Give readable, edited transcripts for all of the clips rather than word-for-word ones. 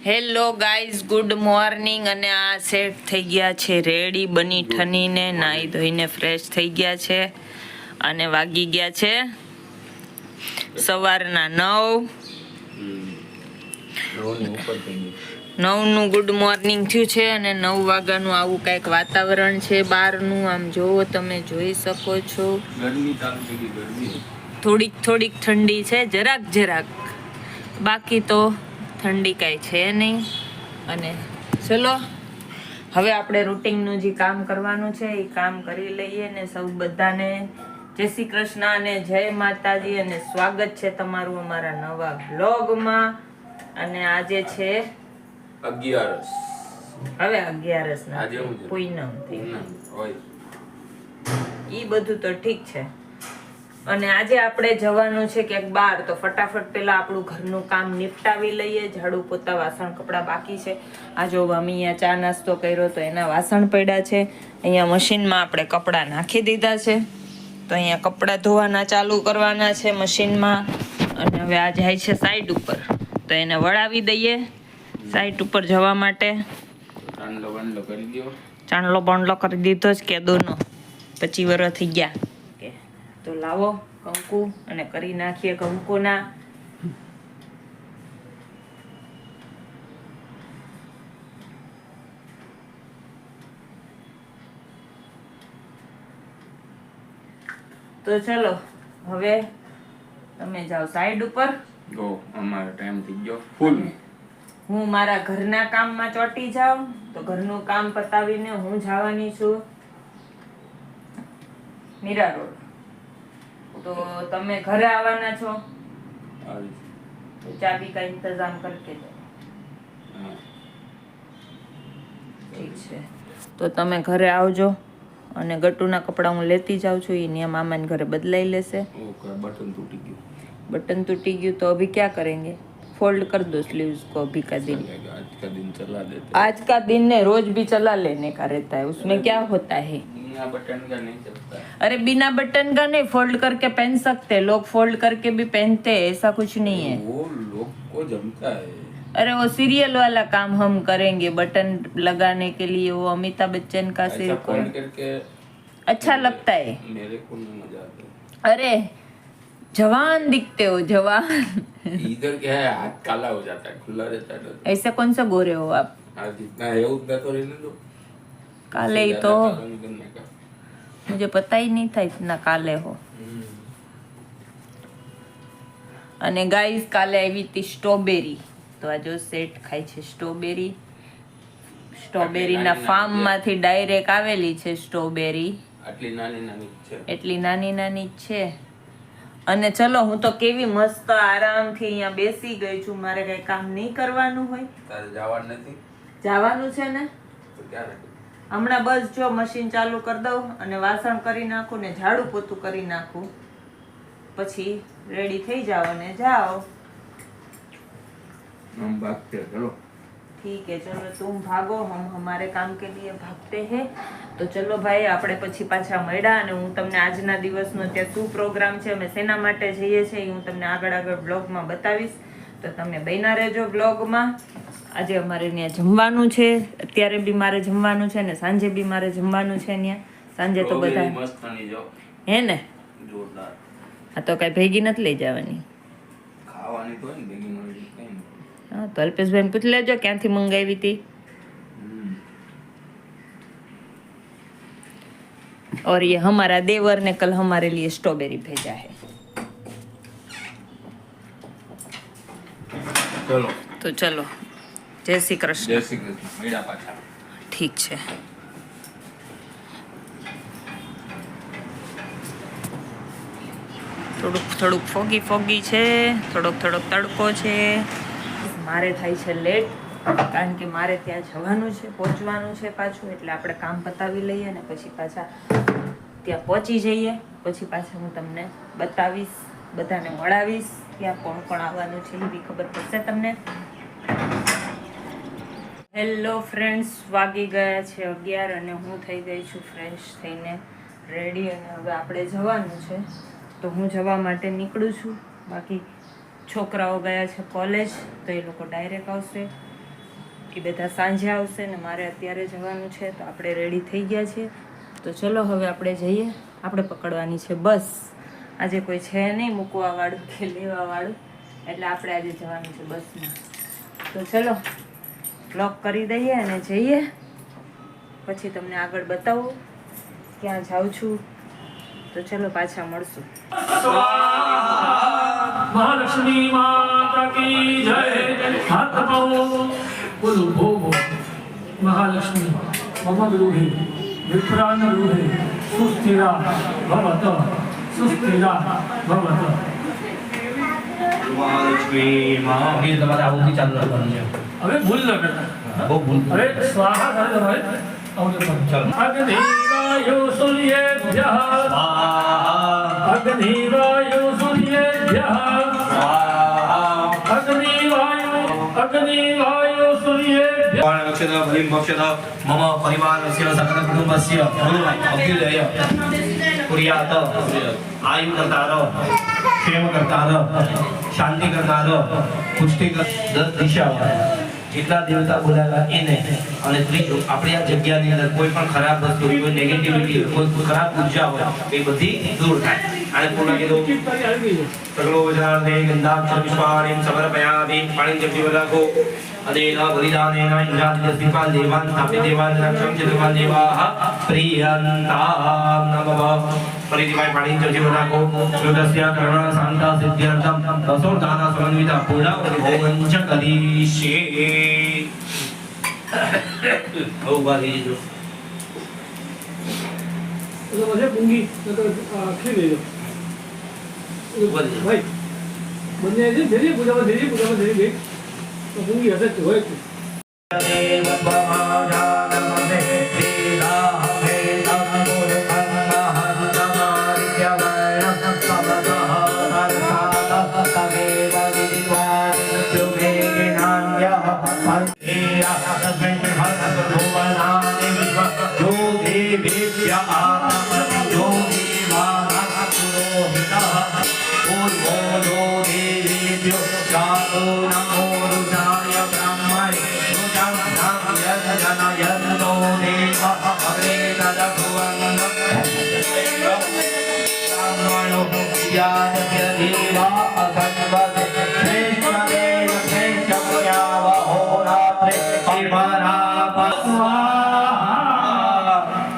Hello guys, good morning. અને આ set થઈ ગયા છે રેડી, બની ઠનીને નાહી ધોઈને ફ્રેશ થઈ ગયા છે. અને વાગી ગયા છે સવારના 9નું ગુડ મોર્નિંગ થયું છે. અને 9 વાગ્યાનું આવું કંઈક વાતાવરણ છે બહારનું. આમ જોવો, તમે જોઈ શકો છો. થોડીક ઠંડી છે, જરાક. બાકી તો ઠંડી કાંઈ છે નહીં. અને ચલો હવે આપણે રૂટિનનું જે કામ કરવાનું છે એ કામ કરી લઈએ. ને સૌ બધાને જય શ્રી કૃષ્ણ અને જય માતાજી, અને સ્વાગત છે તમારું અમારા નવા બ્લોગમાં. અને આજે છે 11. હવે 11 ના પૂનમ ઈ બધું તો ઠીક છે. અને આજે આપણે જવાનું છે ક્યાંક બહાર, તો ફટાફટ પેલા આપણું ઘરનું કામ નિપટાવી લઈએ. ઝાડુ પોતા, વાસણ કપડા બાકી છે. આ જો અમે અહીંયા ચા નાસ્તો કર્યો તો એના વાસણ પડ્યા છે. અહીંયા મશીનમાં આપણે કપડાં નાખી દીધા છે, તો અહીંયા કપડાં ધોવાના ચાલુ કરવાના છે મશીનમાં. અને હવે આ જાય છે સાઈડ ઉપર, તો એને વળાવી દઈએ સાઈડ ઉપર જવા માટે. ચાંદલો બાંડલો કરી દીધો જ કે દોનો 25 વર્ષ થઈ ગયા. તો લાવો કંકુ અને કરી નાખીએ કંકુના. તો ચલો હવે તમે જાઓ સાઈડ ઉપર. અમારો ટાઈમ થઈ ગયો ફૂલ. હું મારા ઘરના કામમાં ચોંટી જાઉં. તો ઘરનું કામ પતાવીને હું જવાની છું મીરા રોડ. तो તમે ઘરે આવવાના છો તો ચાબી का इंतजाम करके दो. ઠીક છે, તો તમે ઘરે આવજો. અને ગટુના કપડા હું લેતી જાઉં છું. એ મામાને ઘરે બદલાઈ લેશે. बटन टूटी गયું तो अभी क्या करेंगे? फोल्ड कर दो स्लीव्स को अभी का दिन. चला देते. आज का दिन ने रोज भी चला लेने का रहता है, उसमें क्या होता है? बिना बटन का नहीं चलता. अरे बिना बटन का नहीं, फोल्ड करके पहन सकते हैं लोग. फोल्ड करके भी पहनते हैं, ऐसा कुछ नहीं है. वो लोग को जमता है. अरे वो सीरियल वाला काम हम करेंगे, बटन लगाने के लिए. वो अमिताभ बच्चन का ऐसा सिर्फ फोल्ड करके अच्छा लगता है. मेरे को नहीं मजा आता. अरे जवान दिखते हो, जवान. इधर क्या है, हाथ काला हो जाता है, खुला रहता है. ऐसे कौन से गोरे हो आप? हाँ, जितना है उतना तो रहने दो. काले ही तो, मुझे पता ही नहीं था इतना काले हो. અને ગાઈસ, કાલે આવી હતી સ્ટ્રોબેરી. તો આ જો સેટ ખાય છે સ્ટ્રોબેરી. સ્ટ્રોબેરીના ફાર્મમાંથી ડાયરેક્ટ આવેલી છે સ્ટ્રોબેરી. આટલી નાની નાની છે. એટલી નાની નાની છે. અને ચલો, હું તો કેવી મસ્ત આરામથી અહીંયા બેસી ગઈ છું. મારે કઈ કામ નહીં કરવાનું હોય. તારે જવાનું નથી? જવાનું છે ને. તો ક્યારે? હમણાં બસ જો મશીન ચાલુ કરી દઉં અને વાસણ કરી નાખું ને ઝાડુ પોતું કરી નાખું, પછી રેડી થઈ જાઓ અને જાઓ. हम भागते हैं, चलो. ठीक है, चलो तुम भागो, हम हमारे काम के लिए भागते हैं. તો ચલો ભાઈ, આપણે પછી પાછા મળ્યા. અને હું તમને આજના દિવસનો ત્યાં શું પ્રોગ્રામ છે, અમે શેના માટે જઈએ છીએ, હું તમને આગળ બ્લોગમાં બતાવીશ. તો તમે બન્યા રહેજો બ્લોગમાં. આજે અમારે ત્યાં જમવાનું છે. અત્યારે બી મારે જમવાનું છે ને સાંજે બી મારે જમવાનું છે ત્યાં. સાંજે તો બધા મસ્ત બની જાઓ. હે ને? જોરદાર. આ તો કઈ ભેગી નથી લઈ જવાની. ખાવાની તો ને ભેગી મળી કઈ. हाँ, तो अल्पेश पूछ लेजो क्यांथी मंगावी थी. और ये हमारा देवर ने कल हमारे लिए स्ट्रॉबेरी भेजा है. चलो तो चलो, जय श्री कृष्ण. जय श्री कृष्ण. मेरा पाछा. ठीक છે. થોડુંક ફોગી છે, થોડોક તડકો છે. મારે થાય છે લેટ, કારણ કે મારે ત્યાં જવાનું છે, પહોંચવાનું છે પાછું. એટલે આપણે કામ પતાવી લઈએ ને પછી પાછા ત્યાં પહોંચી જઈએ. પછી પાછા હું તમને બતાવીશ, બધાને મળાવીશ. ત્યાં કોણ કોણ આવવાનું છે એ બી ખબર પડશે તમને. હેલો ફ્રેન્ડ્સ, વાગી ગયા છે 11 અને હું થઈ ગઈ છું ફ્રેશ થઈને રેડી. અને હવે આપણે જવાનું છે, તો હું જવા માટે નીકળું છું. બાકી છોકરાઓ ગયા છે કોલેજ, તો એ લોકો ડાયરેક્ટ આવશે. બાકી બધા સાંજે આવશે ને મારે અત્યારે જવાનું છે, તો આપણે રેડી થઈ ગયા છીએ. તો ચલો હવે આપણે જઈએ. આપણે પકડવાની છે બસ. આજે કોઈ છે નહીં મૂકવાવાળું કે લેવાવાળું, એટલે આપણે આજે જવાનું છે બસમાં. તો ચલો બ્લોક કરી દઈએ અને જઈએ. પછી તમને આગળ બતાવું ક્યાં જાઉં છું. તો ચલો પાછા મળશું. महालक्ष्मी माता की जय. हाथ पाओ बोलो भो महालक्ष्मी मम गृहे विप्रान गृहे सुस्थिरा भवत મહાલક્ષ્મી મહાવીર તમારે આવું ચાલુ રાખવાનું છે. હવે ભૂલ ન કરતા. બહુ ભૂલ. હવે સ્વાહા થાય તમારે આવું ચાલો. અગ્નિવાયુ સૂર્યેભ્યઃ સ્વાહા અગ્નિવાયુ સૂર્યેભ્યઃ સ્વાહા અગ્નિવાયુ સૂર્યેભ્યઃ અક્ષત બલિમ ભક્ષત મમ પરિવારસ્ય સકલ કુટુંબસ્ય ગુરુભાઈ અભ્યુદય કુર્યાત આયુ કરતાર ક્ષેમ કરતાર શાંતિ કરતાર પુષ્ટિ કર 10 દિશા જેટલા દેવતા બોલાયેલા એને અને ત્રીજું આપણે આ જગ્યાની અંદર કોઈ પણ ખરાબ વસ્તુ કોઈ નેગેટિવિટી કોઈ ખરાબ ઉર્જા હોય એ બધી દૂર થાય. અને પૂર્ણ કીધું સગલો વજરાર્થે ગંધાક્ષર પુષ્પાણીમ સમર્પયામિ. પાણી જપી વલાકો અદેન બલિદાનેન ઇન્દ્રાદિત્ય દીપાલ દેવાન સ્થાપિત દેવાન રક્ષમ ચતુર્માલ દેવાહ પ્રિયંતામ નમઃ. ફરીથી પાણી જપી વલાકો લોટસ્ય કરુણા શાંતા સિદ્ધ્યર્થમ રસોદાના સમન્વિતા પૂર્ણાવતિ ભોગંચ કરીષ્યે. ઉભા થઈ જજો. તો મને પૂંગી ખી લેજો ભાઈ. બંને છે ધીરે પૂજામાં ધીરે ગઈ તો પૂંગી હશે જ હોય.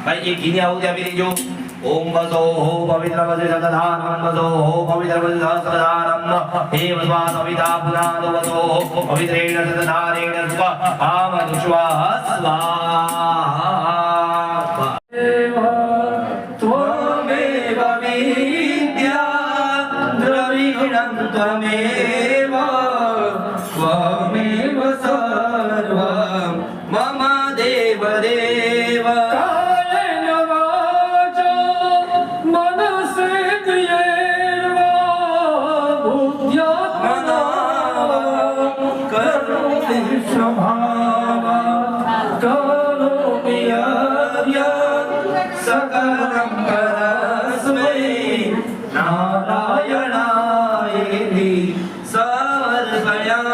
ભાઈ એક ઘીની આહુતિ આપી દેજો. ઓમ વસો પવિત્ર વસે સદધારમ વસો પવિત્ર વસે સદધારમ હે વસ્વા સવિતા પુનાદ વસો પવિત્રેણ સદધારેણ સ્વ આમ દુષ્વા સ્વાહા. ત્વમેવ વિદ્યા દ્રવિણં ત્વમેવ ત્વમેવ સર્વં મમ દેવ દેવ. सकलं परस्मै नारायणायेति समर्पयामि.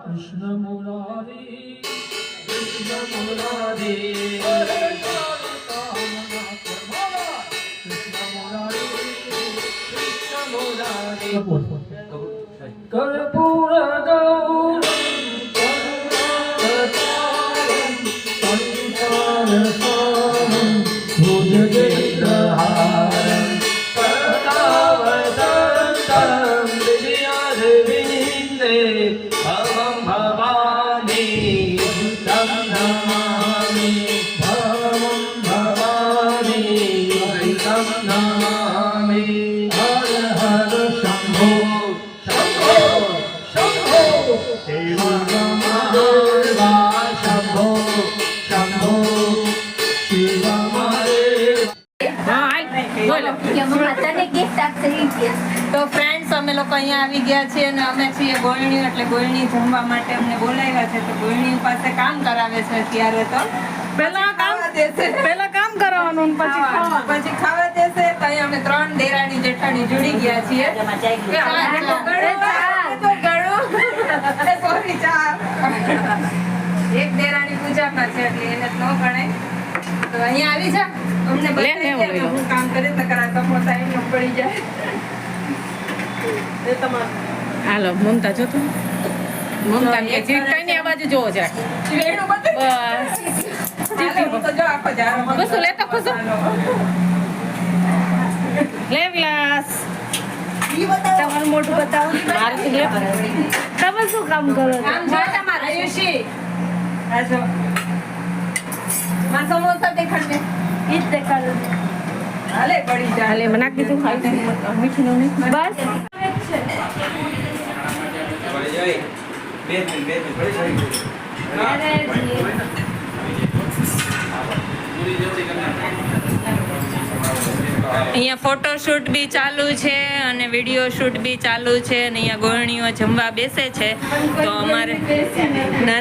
कृष्ण मुरारी कर्पूर गौरम તો ફ્રેન્ડ્સ અમે લોકો અહીંયા આવી ગયા છીએ અને અમે છીએ ગોળણી, એટલે ગોળણી જમવા માટે અમને બોલાવ્યા છે. તો ગોળણી પાસે કામ કરાવે છે અત્યારે. તો પહેલા કામ દેશે, પહેલા કામ કરાવવાનું પછી ખાવા દેશે. તો અહીંયા અમે 3 દેરાણી જેઠાણી જોડી ગયા છીએ. સોરી 4. એક દેરાણી પૂજામાં છે એટલે એને ન ગણાય. તો અહીંયા આવી જા, અમને બતાવી દે હું કામ કરે તો કરા તો પોતા એને પડી જાય. એ તમાર હાલો મમતા જો તો મમતા ને જે કઈ ને અવાજ જોવો છે વેણું બતાવી બસ હું તો જો આખો જારો બસ લેતો ખુશો લે ગ્લાસ તમારું મોઢું બતાવો મારે તો લે તમે શું કામ કરો છો આમ જો તમાર આયુષી આ જો માં સમોસા દેખાડ દે ઈ જ દેખાડો હાલે પડી જાય. હાલે મને નાખી દીધું ખાઈ મીઠું નો નહીં બસ અહીંયા ફોટોશૂટ બી ચાલુ છે અને વિડીયો શૂટ બી ચાલુ છે અને અહીંયા ગોળણીઓ જમવા બેસે છે. તો અમારે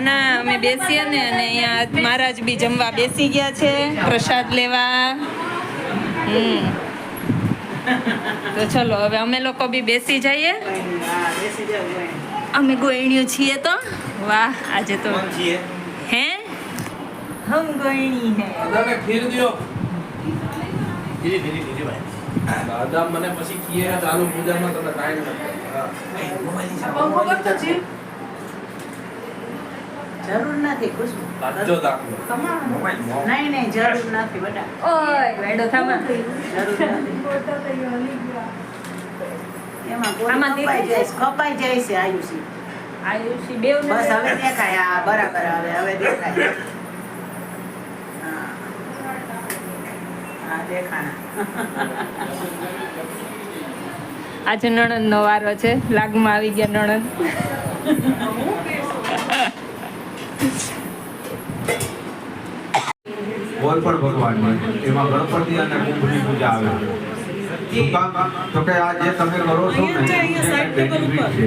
ના અમે બેસીએ ને અને અહીંયા મહારાજ બી જમવા બેસી ગયા છે પ્રસાદ લેવા. તો ચલો હવે અમે લોકો બી બેસી જઈએ. અમે ગોળણીઓ છીએ તો વાહ આજે તો હે હમ ગોળણી હે દાદા ખીર દિયો દાદા મને પછી કીએ ચાલુ પૂજામાં તમે કાઈ જરૂર નથી ખુશ્બુ દાદો દાખલો નહીં જરૂર નથી બેટા ઓય વેડો થામા જરૂર નથી એમાં આમાં કપાઈ જાય છે આયુષી આયુષી બેવ બસ હવે દેખાય આ બરાબર હવે દેખાય હા દેખાણા આજે નણંદ નો વારો છે. લાગમાં આવી ગયા નણંદ. કોઈ પણ ભગવાનની એમાં ગણપતિ અને કુંભની પૂજા આવે છે. શું કામ? તો કે આ જે તમે કરો છો ને એ બેનિફિટ છે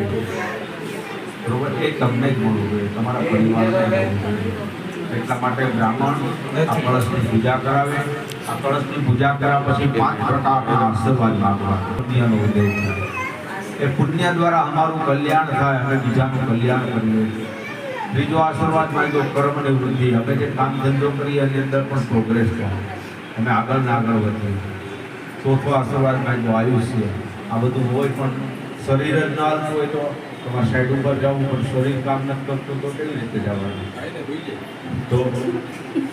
બરોબર, એ તમને જ મળવું જોઈએ, તમારા પરિવારને મળવું જોઈએ. એટલા માટે બ્રાહ્મણ આ કળશની પૂજા કરાવે. આ કળશની પૂજા કર્યા પછી 5 પ્રકારના આશીર્વાદ માંગવા, પુણ્યનો ઉદય થાય. એ પુણ્ય દ્વારા અમારું કલ્યાણ થાય, અમે બીજાનું કલ્યાણ કરીએ. બીજો આશીર્વાદ માંગ્યો કર્મની વૃદ્ધિ. અમે જે કામ ધંધો કરીએ એની અંદર પણ પ્રોગ્રેસ થાય, અમે આગળ ને આગળ વધીએ. ચોથો આશીર્વાદ માંગ્યો આયુષ્ય. આ બધું હોય પણ શરીર જ ના હાલતું હોય તો તમારે સાઈડ ઉપર જવું, પણ શરીર કામ નથી કરતું તો કેવી રીતે જવાનું?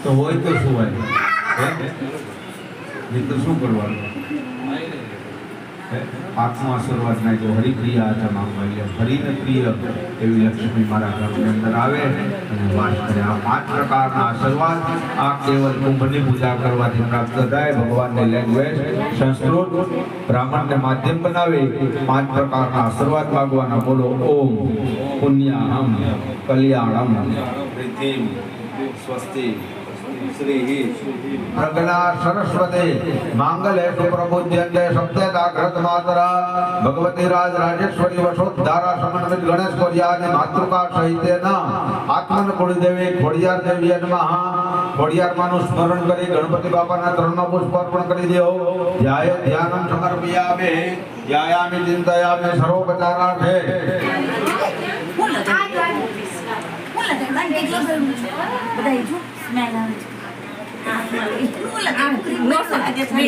તો હોય તો શું હોય, નહીં તો શું કરવાનું? આત્મા આશીર્વાદ ના જો હરિપ્રિય આચા હરિને પ્રિય એવી લક્ષ્મી મારા ઘરની અંદર આવે અને વાસ કરે. આ 5 પ્રકારના આશીર્વાદ આ કેવલ કુંભની પૂજા કરવાથી પ્રાપ્ત થાય. ભગવાનને લેંગ્વેજ સંસ્કૃત બ્રાહ્મણને માધ્યમ બનાવી 5 પ્રકારના આશીર્વાદ માગવાના. બોલો ઓમ પુણ્યાહમ કલ્યાણમ પ્રીતિમ સ્વસ્તિ શ્રી પ્રજ્ઞા સરસ્વતી માંગલે સુપ્રબુદ્ધ્યંતે સપ્તેતાગ્રત માતરા ભગવતી રાજ રાજેશ્વરી વસોદ્ધારા સમન્વિત ગણેશ કોરિયા માતૃકા સહિતેન આત્મન કુળદેવી ખોડિયાર દેવી નમઃ. ખોડિયાર માનું સ્મરણ કરી ગણપતિ બાપાના ચરણમાં પુષ્પ અર્પણ કરી દેવો. ધ્યાય ધ્યાનમ સમર્પયામે ધ્યાયામિ ચિંતયામિ સર્વોપચારાર્થે.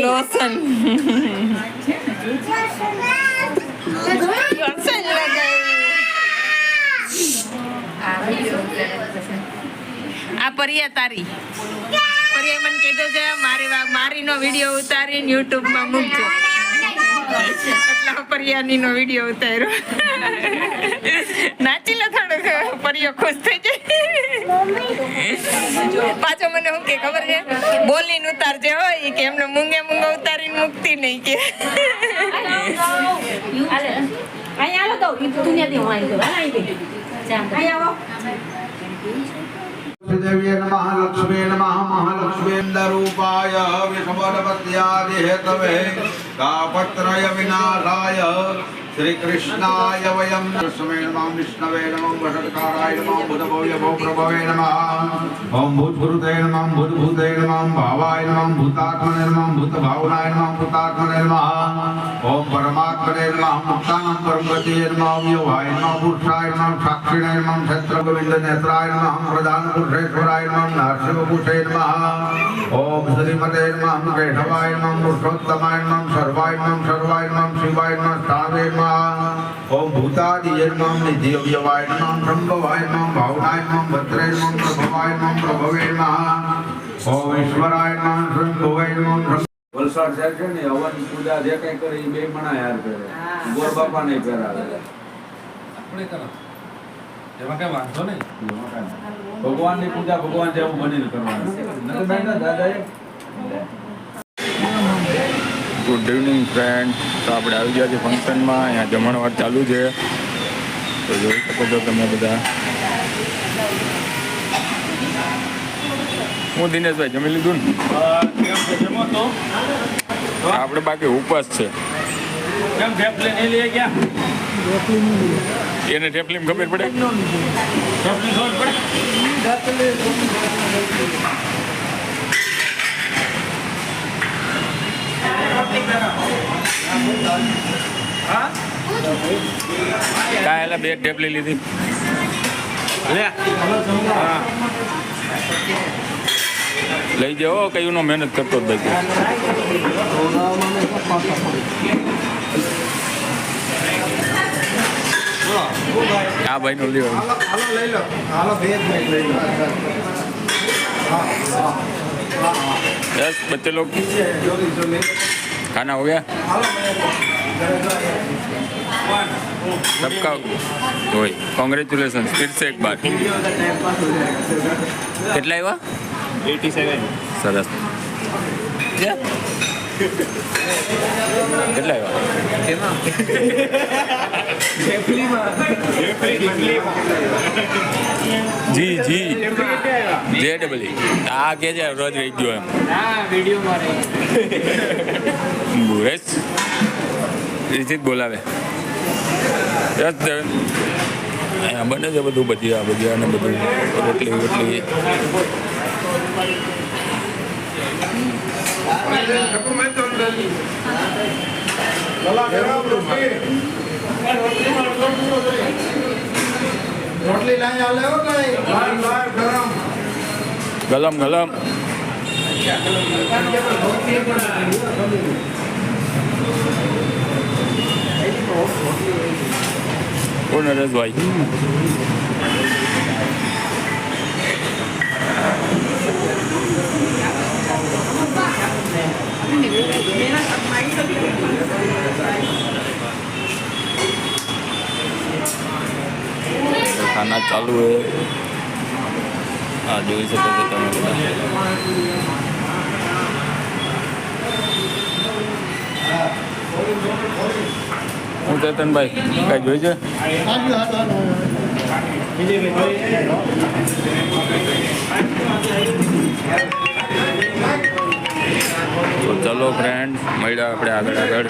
લોશન આ પરિયા તારી પરિયા મને કીધું છે મારી નો વિડીયો ઉતારીને YouTube માં મૂકજો. એટલા પરિયાની નો વિડીયો ઉતાર્યો. નાચી લો થોડુંક, પરિયો ખુશ થઈ જાય. પાછો મને શું કે ખબર છે, બોલીને ઉતારજે હોય કે એમને મૂંગે ઉતારીને મૂકતી નહીં કે. અહીંયા આવો તો દુનિયાથી હું આવી ગયો અહીંયા આવો विष्णुदेव्यै नमः लक्ष्मी नमः महालक्ष्मीन्दरूपाय विषमपत्यादिहेतवे तापत्रय विनाशाय श्रीकृष्णाय वयं लक्ष्मी नमः विष्णवे नमः वषट्काराय नमः बुधभव्य भवप्रभवे नमः ओम भूतभूते नमः भूतभूते नमः भावाय नमः भूतात्मने नमः भूतभावनाय नमः भूतात्मने नमः ओम परमात्मने नमः मुक्तानां परमगतये नमः व्यवाय नमः पुरुषाय नमः साक्षिणे नमः क्षेत्रगोविन्दनेत्राय नमः प्रधानपुरुषेश्वराय नमः नरसिंहभूषे नमः ओम श्रीमते नमः केशवाय नमः पुरुषोत्तमाय नमः सर्वाय नमः शिवाय नमः स्थावे नमः ओम भूतादिये नमः निधिव्यवाय नमः शंभवाय नमः भावनाय नमः भद्रे नमः प्रभवाय नमः प्रभवे नमः ओम ईश्वराय नमः शंभवे नमः વલસાડ સાહેબ છે ને હવન પૂજા જે કઈ કરે એ બે મણા યાર કરે ગોર બાપા નહીં કરાવે આપણે કરો એમાં કઈ વાંધો નહીં ભગવાનની પૂજા ભગવાન જેવું બનીને કરવાનું નથી બેઠા દાદાએ ગુડ ઇવનિંગ ફ્રેન્ડ. તો આપણે આવી ગયા છીએ ફંક્શનમાં. અહીંયા જમણવાર ચાલુ છે તો જોઈ શકો છો તમે બધા. હું દિનેશભાઈ જમી લીધું ને? આપણે બાકી ઉપવાસ છે. કેમ ઢેપલી નહીં લઈ ગયા? એને ઢેપલીમાં ખબર પડે? ઢેપલી ખબર પડે? કાંઈ એટલે બે ઢેપલી લીધી. લઈ જાઓ. કયું નો મહેનત કરતો જ ભાઈ. આ ભાઈ નો લ્યો. यस बच्चे लोग खाना हो गया सबका. वही कॉन्ग्रेचुलेसन फिर से एक बार. કેટલા આવ્યા? 87. સરસ. કેટલા આવ્યા? જી જી જે ડબલ આ કે છે રોજ રહી ગયો એમ. બુરેશ રીચિત બોલાવે. અહીંયા બને છે બધું ભજીયા ભજીયા ને બધું રોટલી રોટલી. ગલમ ગલમ. ઓ નરેશભાઈ खाना चालू है. हाँ જોઈ શકો છો તમે બધા. હું ચેતનભાઈ કાંઈ જોઈ છે? તો ચલો ફ્રેન્ડ મળ્યા આપણે આગળ આગળ.